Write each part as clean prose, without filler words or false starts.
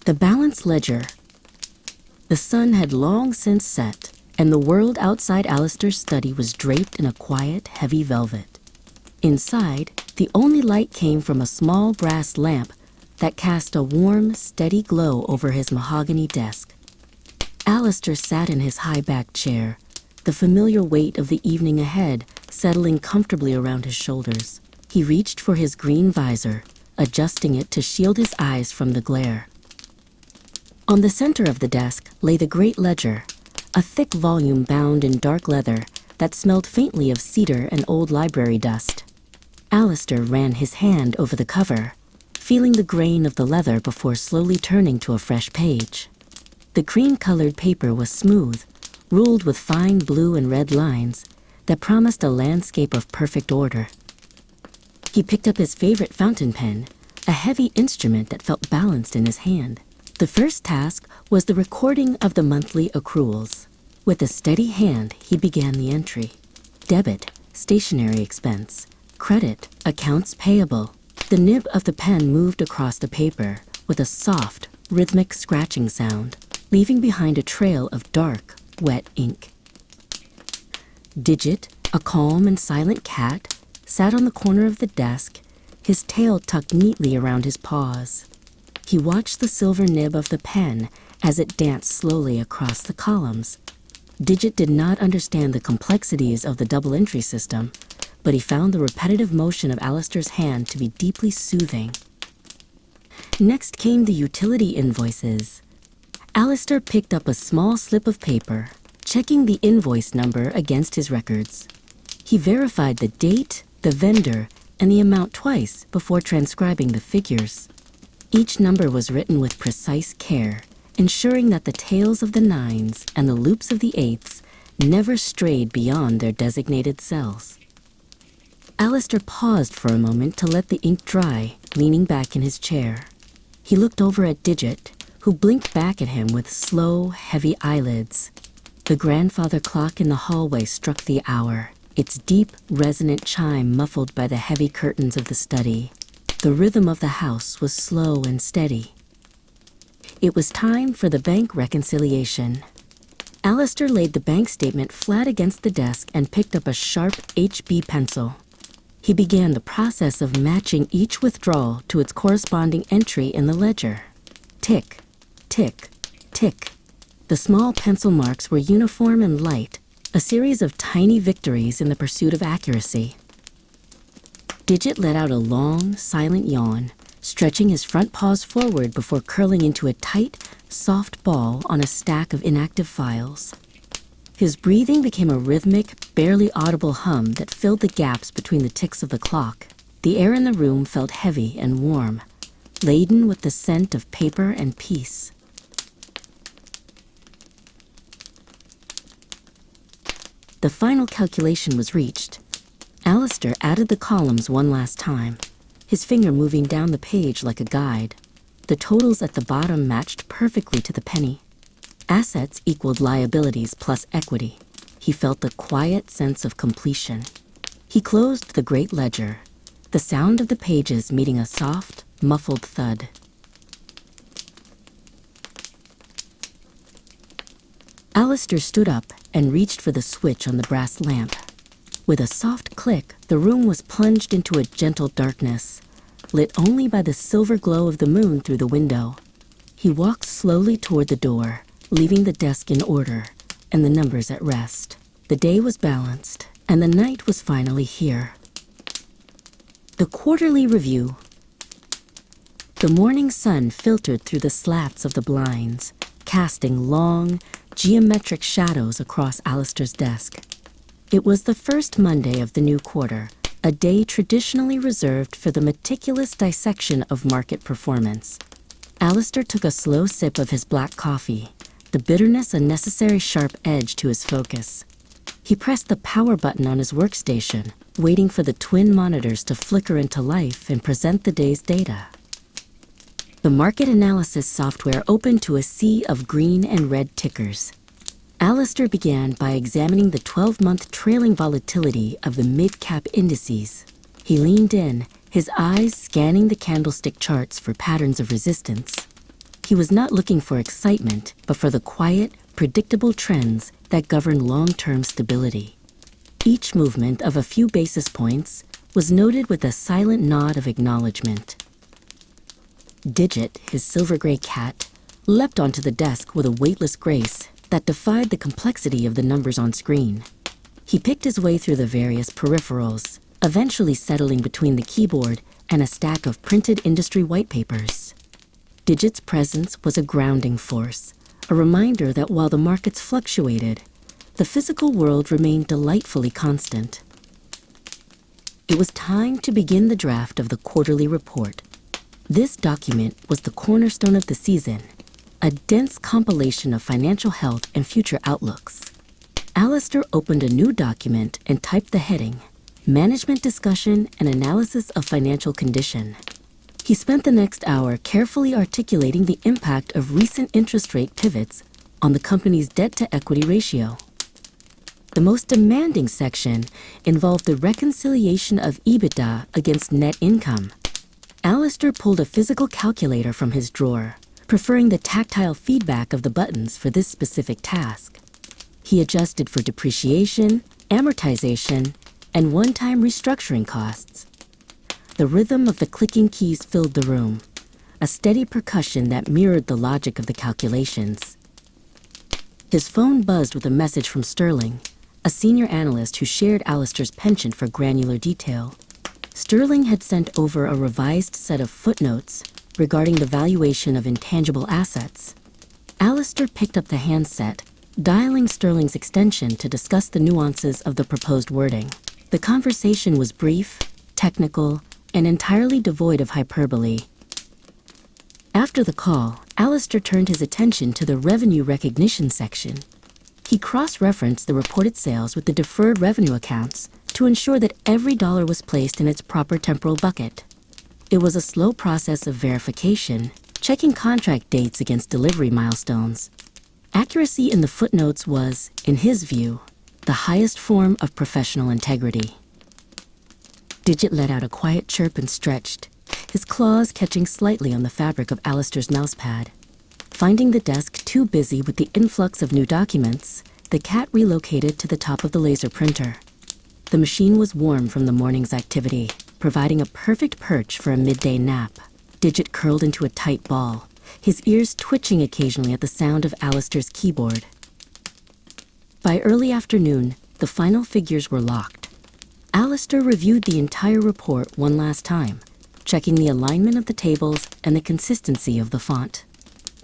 The balanced ledger. The sun had long since set, and the world outside Alistair's study was draped in a quiet, heavy velvet. Inside, the only light came from a small brass lamp that cast a warm, steady glow over his mahogany desk. Alistair sat in his high-backed chair, the familiar weight of the evening ahead settling comfortably around his shoulders. He reached for his green visor, adjusting it to shield his eyes from the glare. On the center of the desk lay the great ledger, a thick volume bound in dark leather that smelled faintly of cedar and old library dust. Alistair ran his hand over the cover, feeling the grain of the leather before slowly turning to a fresh page. The cream-colored paper was smooth, ruled with fine blue and red lines that promised a landscape of perfect order. He picked up his favorite fountain pen, a heavy instrument that felt balanced in his hand. The first task was the recording of the monthly accruals. With a steady hand, he began the entry. Debit, stationery expense. Credit, accounts payable. The nib of the pen moved across the paper with a soft, rhythmic scratching sound, leaving behind a trail of dark, wet ink. Digit, a calm and silent cat, sat on the corner of the desk, his tail tucked neatly around his paws. He watched the silver nib of the pen as it danced slowly across the columns. Digit did not understand the complexities of the double entry system, but he found the repetitive motion of Alistair's hand to be deeply soothing. Next came the utility invoices. Alistair picked up a small slip of paper, checking the invoice number against his records. He verified the date, the vendor, and the amount twice before transcribing the figures. Each number was written with precise care, ensuring that the tails of the nines and the loops of the eighths never strayed beyond their designated cells. Alistair paused for a moment to let the ink dry, leaning back in his chair. He looked over at Digit, who blinked back at him with slow, heavy eyelids. The grandfather clock in the hallway struck the hour, its deep, resonant chime muffled by the heavy curtains of the study. The rhythm of the house was slow and steady. It was time for the bank reconciliation. Alistair laid the bank statement flat against the desk and picked up a sharp HB pencil. He began the process of matching each withdrawal to its corresponding entry in the ledger. Tick, tick, tick. The small pencil marks were uniform and light, a series of tiny victories in the pursuit of accuracy. Digit let out a long, silent yawn, stretching his front paws forward before curling into a tight, soft ball on a stack of inactive files. His breathing became a rhythmic, barely audible hum that filled the gaps between the ticks of the clock. The air in the room felt heavy and warm, laden with the scent of paper and peace. The final calculation was reached. Alistair added the columns one last time, his finger moving down the page like a guide. The totals at the bottom matched perfectly to the penny. Assets equaled liabilities plus equity. He felt the quiet sense of completion. He closed the great ledger, the sound of the pages meeting a soft, muffled thud. Alistair stood up and reached for the switch on the brass lamp. With a soft click, the room was plunged into a gentle darkness, lit only by the silver glow of the moon through the window. He walked slowly toward the door, leaving the desk in order and the numbers at rest. The day was balanced, and the night was finally here. The quarterly review. The morning sun filtered through the slats of the blinds, casting long, geometric shadows across Alistair's desk. It was the first Monday of the new quarter, a day traditionally reserved for the meticulous dissection of market performance. Alistair took a slow sip of his black coffee, the bitterness a necessary sharp edge to his focus. He pressed the power button on his workstation, waiting for the twin monitors to flicker into life and present the day's data. The market analysis software opened to a sea of green and red tickers. Alistair began by examining the 12-month trailing volatility of the mid-cap indices. He leaned in, his eyes scanning the candlestick charts for patterns of resistance. He was not looking for excitement, but for the quiet, predictable trends that govern long-term stability. Each movement of a few basis points was noted with a silent nod of acknowledgement. Digit, his silver-gray cat, leapt onto the desk with a weightless grace that defied the complexity of the numbers on screen. He picked his way through the various peripherals, eventually settling between the keyboard and a stack of printed industry white papers. Digit's presence was a grounding force, a reminder that while the markets fluctuated, the physical world remained delightfully constant. It was time to begin the draft of the quarterly report. This document was the cornerstone of the season, a dense compilation of financial health and future outlooks. Alistair opened a new document and typed the heading, Management Discussion and Analysis of Financial Condition. He spent the next hour carefully articulating the impact of recent interest rate pivots on the company's debt-to-equity ratio. The most demanding section involved the reconciliation of EBITDA against net income. Alistair pulled a physical calculator from his drawer, preferring the tactile feedback of the buttons for this specific task. He adjusted for depreciation, amortization, and one-time restructuring costs. The rhythm of the clicking keys filled the room, a steady percussion that mirrored the logic of the calculations. His phone buzzed with a message from Sterling, a senior analyst who shared Alistair's penchant for granular detail. Sterling had sent over a revised set of footnotes regarding the valuation of intangible assets. Alistair picked up the handset, dialing Sterling's extension to discuss the nuances of the proposed wording. The conversation was brief, technical, and entirely devoid of hyperbole. After the call, Alistair turned his attention to the revenue recognition section. He cross-referenced the reported sales with the deferred revenue accounts to ensure that every dollar was placed in its proper temporal bucket. It was a slow process of verification, checking contract dates against delivery milestones. Accuracy in the footnotes was, in his view, the highest form of professional integrity. Digit let out a quiet chirp and stretched, his claws catching slightly on the fabric of Alistair's mousepad. Finding the desk too busy with the influx of new documents, the cat relocated to the top of the laser printer. The machine was warm from the morning's activity, providing a perfect perch for a midday nap. Digit curled into a tight ball, his ears twitching occasionally at the sound of Alistair's keyboard. By early afternoon, the final figures were locked. Alistair reviewed the entire report one last time, checking the alignment of the tables and the consistency of the font.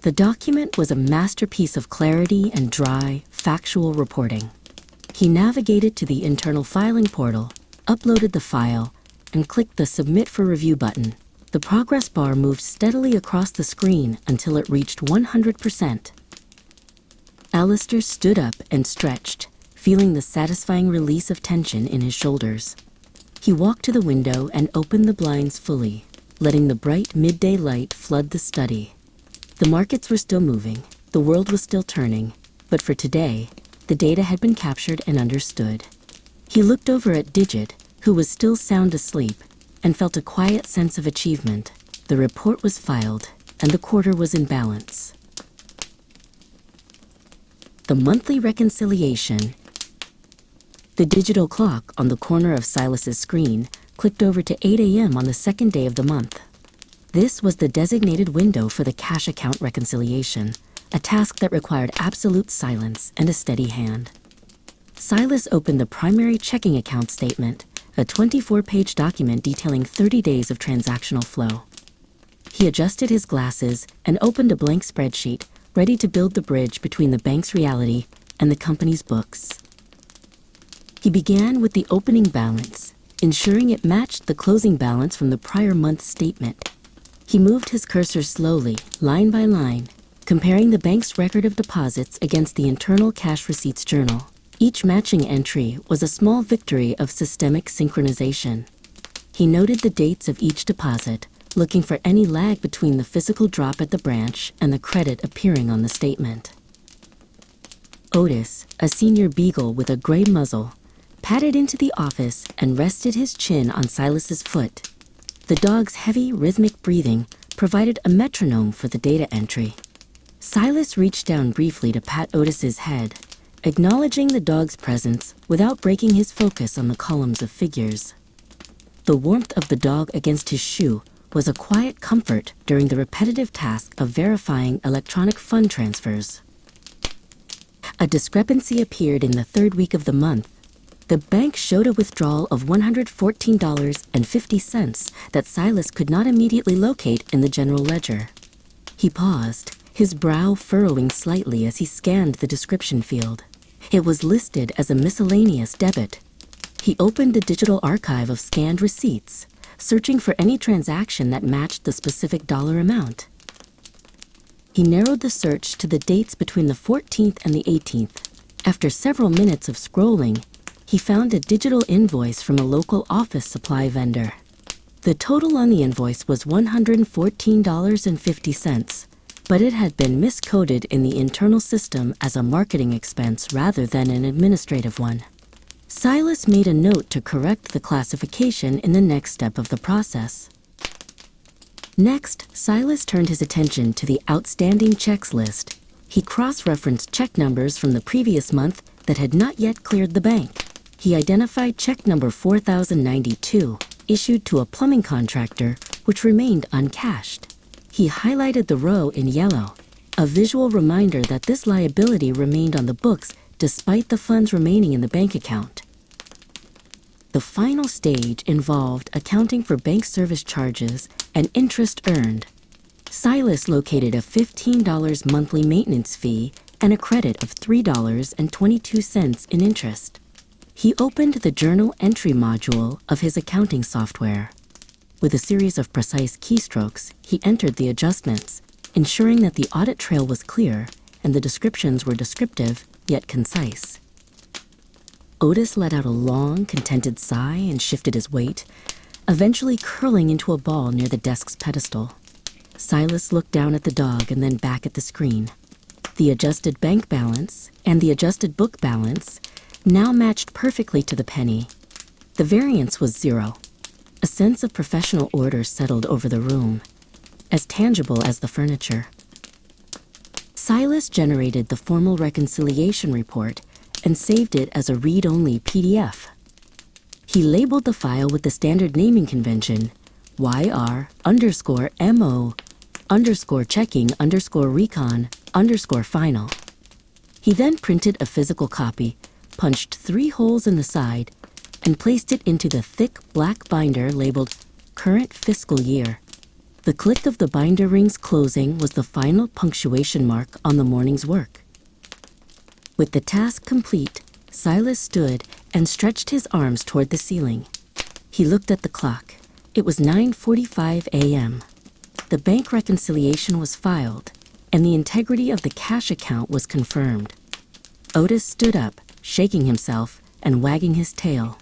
The document was a masterpiece of clarity and dry, factual reporting. He navigated to the internal filing portal, uploaded the file, and clicked the Submit for Review button. The progress bar moved steadily across the screen until it reached 100%. Alistair stood up and stretched, feeling the satisfying release of tension in his shoulders. He walked to the window and opened the blinds fully, letting the bright midday light flood the study. The markets were still moving, the world was still turning, but for today, the data had been captured and understood. He looked over at Digit, who was still sound asleep, and felt a quiet sense of achievement. The report was filed, and the quarter was in balance. The monthly reconciliation. The digital clock on the corner of Silas's screen clicked over to 8 a.m. on the second day of the month. This was the designated window for the cash account reconciliation, a task that required absolute silence and a steady hand. Silas opened the primary checking account statement, a 24-page document detailing 30 days of transactional flow. He adjusted his glasses and opened a blank spreadsheet, ready to build the bridge between the bank's reality and the company's books. He began with the opening balance, ensuring it matched the closing balance from the prior month's statement. He moved his cursor slowly, line by line, comparing the bank's record of deposits against the internal cash receipts journal. Each matching entry was a small victory of systemic synchronization. He noted the dates of each deposit, looking for any lag between the physical drop at the branch and the credit appearing on the statement. Otis, a senior beagle with a gray muzzle, padded into the office and rested his chin on Silas's foot. The dog's heavy, rhythmic breathing provided a metronome for the data entry. Silas reached down briefly to pat Otis's head, acknowledging the dog's presence without breaking his focus on the columns of figures. The warmth of the dog against his shoe was a quiet comfort during the repetitive task of verifying electronic fund transfers. A discrepancy appeared in the third week of the month. The bank showed a withdrawal of $114.50 that Silas could not immediately locate in the general ledger. He paused, his brow furrowing slightly as he scanned the description field. It was listed as a miscellaneous debit. He opened the digital archive of scanned receipts, searching for any transaction that matched the specific dollar amount. He narrowed the search to the dates between the 14th and the 18th. After several minutes of scrolling, he found a digital invoice from a local office supply vendor. The total on the invoice was $114.50, but it had been miscoded in the internal system as a marketing expense rather than an administrative one. Silas made a note to correct the classification in the next step of the process. Next, Silas turned his attention to the outstanding checks list. He cross-referenced check numbers from the previous month that had not yet cleared the bank. He identified check number 4092, issued to a plumbing contractor, which remained uncashed. He highlighted the row in yellow, a visual reminder that this liability remained on the books despite the funds remaining in the bank account. The final stage involved accounting for bank service charges and interest earned. Silas located a $15 monthly maintenance fee and a credit of $3.22 in interest. He opened the journal entry module of his accounting software. With a series of precise keystrokes, he entered the adjustments, ensuring that the audit trail was clear and the descriptions were descriptive yet concise. Otis let out a long, contented sigh and shifted his weight, eventually curling into a ball near the desk's pedestal. Silas looked down at the dog and then back at the screen. The adjusted bank balance and the adjusted book balance now matched perfectly to the penny. The variance was 0. A sense of professional order settled over the room, as tangible as the furniture. Silas generated the formal reconciliation report and saved it as a read-only PDF. He labeled the file with the standard naming convention, YR_MO_checking_recon_final. He then printed a physical copy, punched 3 holes in the side, and placed it into the thick black binder labeled Current Fiscal Year. The click of the binder ring's closing was the final punctuation mark on the morning's work. With the task complete, Silas stood and stretched his arms toward the ceiling. He looked at the clock. It was 9:45 a.m. The bank reconciliation was filed, and the integrity of the cash account was confirmed. Otis stood up, shaking himself and wagging his tail.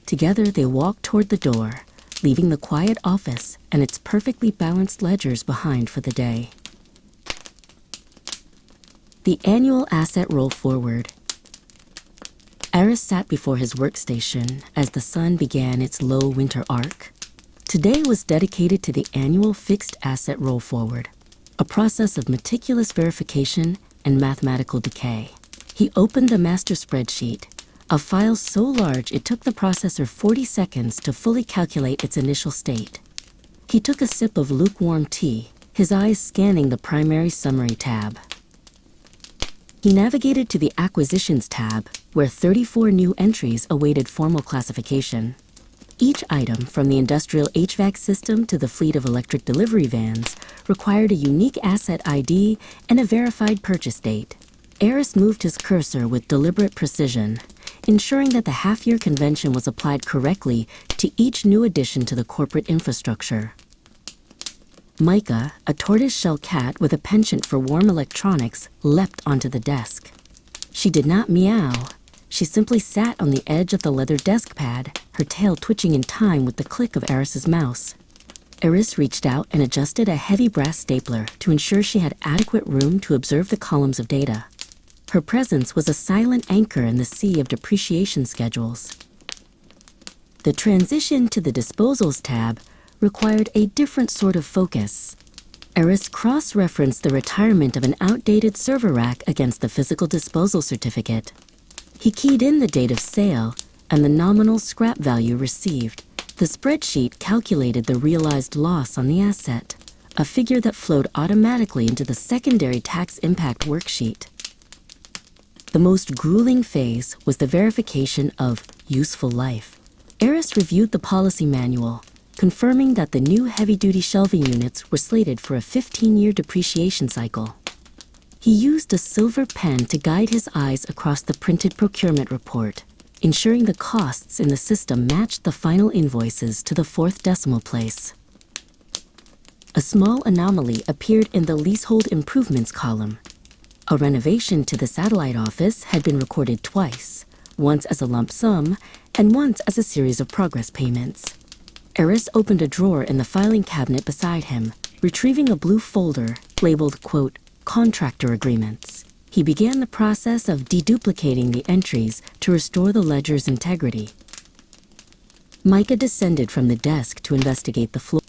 Together they walked toward the door, leaving the quiet office and its perfectly balanced ledgers behind for the day. The annual asset roll forward. Eris sat before his workstation as the sun began its low winter arc. Today was dedicated to the annual fixed asset roll forward, a process of meticulous verification and mathematical decay. He opened the master spreadsheet, a file so large it took the processor 40 seconds to fully calculate its initial state. He took a sip of lukewarm tea, his eyes scanning the primary summary tab. He navigated to the Acquisitions tab, where 34 new entries awaited formal classification. Each item, from the industrial HVAC system to the fleet of electric delivery vans, required a unique asset ID and a verified purchase date. Eris moved his cursor with deliberate precision, ensuring that the half-year convention was applied correctly to each new addition to the corporate infrastructure. Micah, a tortoise-shell cat with a penchant for warm electronics, leapt onto the desk. She did not meow. She simply sat on the edge of the leather desk pad, her tail twitching in time with the click of Eris's mouse. Eris reached out and adjusted a heavy brass stapler to ensure she had adequate room to observe the columns of data. Her presence was a silent anchor in the sea of depreciation schedules. The transition to the Disposals tab required a different sort of focus. Eris cross-referenced the retirement of an outdated server rack against the physical disposal certificate. He keyed in the date of sale and the nominal scrap value received. The spreadsheet calculated the realized loss on the asset, a figure that flowed automatically into the secondary tax impact worksheet. The most grueling phase was the verification of useful life. Eris reviewed the policy manual, confirming that the new heavy-duty shelving units were slated for a 15-year depreciation cycle. He used a silver pen to guide his eyes across the printed procurement report, ensuring the costs in the system matched the final invoices to the 4th decimal place. A small anomaly appeared in the leasehold improvements column. A renovation to the satellite office had been recorded twice, once as a lump sum and once as a series of progress payments. Eris opened a drawer in the filing cabinet beside him, retrieving a blue folder labeled, quote, contractor agreements. He began the process of deduplicating the entries to restore the ledger's integrity. Micah descended from the desk to investigate the floor.